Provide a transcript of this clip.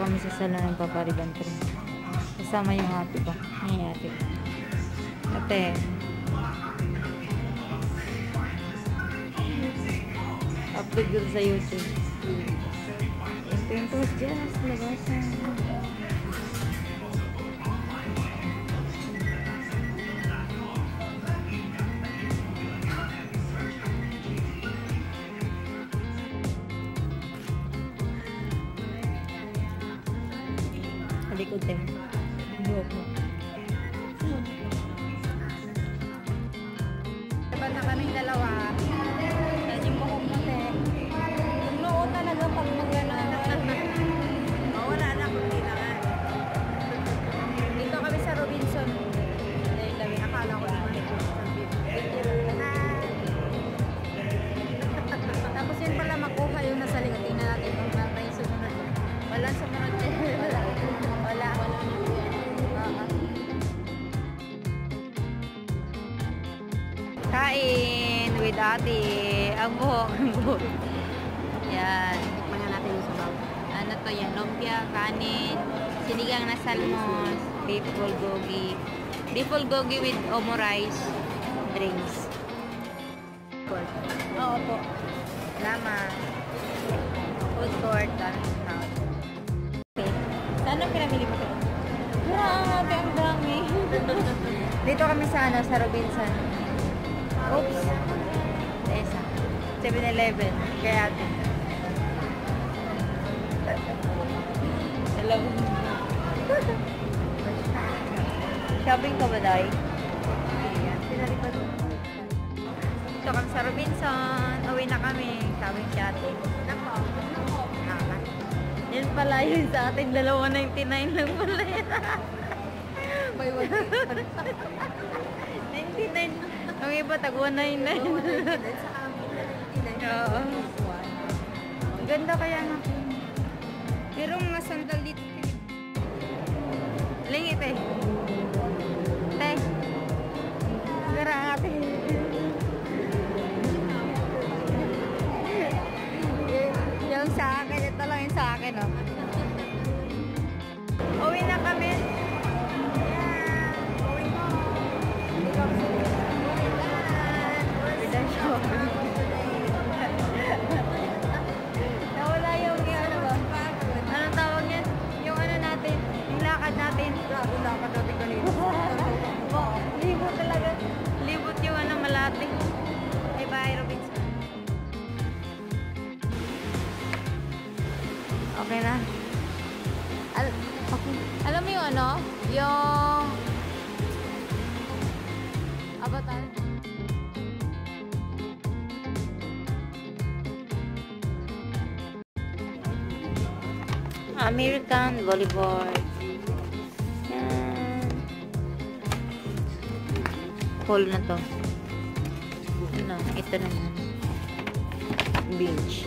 kami sa salon ng papariban ko. Kasama yung ate ko. Ay, ate. Ate. Upload ko sa YouTube. Ito yung post dyan. Sa labasan. Likod din. Buhok mo. Dapat na kaming dalawa. Yan yung buhok mo, te. Yung noo talaga pag mag-gano'n. Wala na kung di na nga. Dito kami sa Robinson. Dahil dami. Akala ko naman ito. Tapos yun pala makuha yung nasa likod. Tingnan natin kung may sumunod. Wala sumunod. Wala. Kain with ate. Ang buhok. Ang buhok. Yan. Tikman na natin yung sabaw. Ano to yan? Lumpia, kanin, sinigang na salmon, beef bulgogi. Beef bulgogi with omo rice, drinks. Oo po. Salamat. Food court. Okay. Saan ang pinamili mo ito? Grabe, ang dami. Dito kami sa ano, sa Robinson. Oops. Esa. 7-Eleven. Kaya ate. Hello. Shopping ka ba, Day? Ayan, pinalipad mo. Dito kami sa Robinson. Uwi na kami. Sabi si ate. Nako. Yan pala yun sa atin. 2.99 lang pala yan. May 1. 99. Ang iba, tag 199. Sa amin na 99. Oo. Ang ganda kaya na. Merong mga sandal dito. Lingit eh. Te. Gara ate. Yung sa akin. Ito lang yung sa akin, oh. Uwi na kami. Nawala yung ano ba? Anong tawag yan? Yung ano natin? Yung lakad natin. Grabe lakad natin kanina. Libot talaga. Libot yung ano malati. Ay bye, Robinson. Okay na. Okay. Alam mo yung ano? Yung Avatar. American volleyball. Yan. Hall na to. Ano? Ito naman. Beach.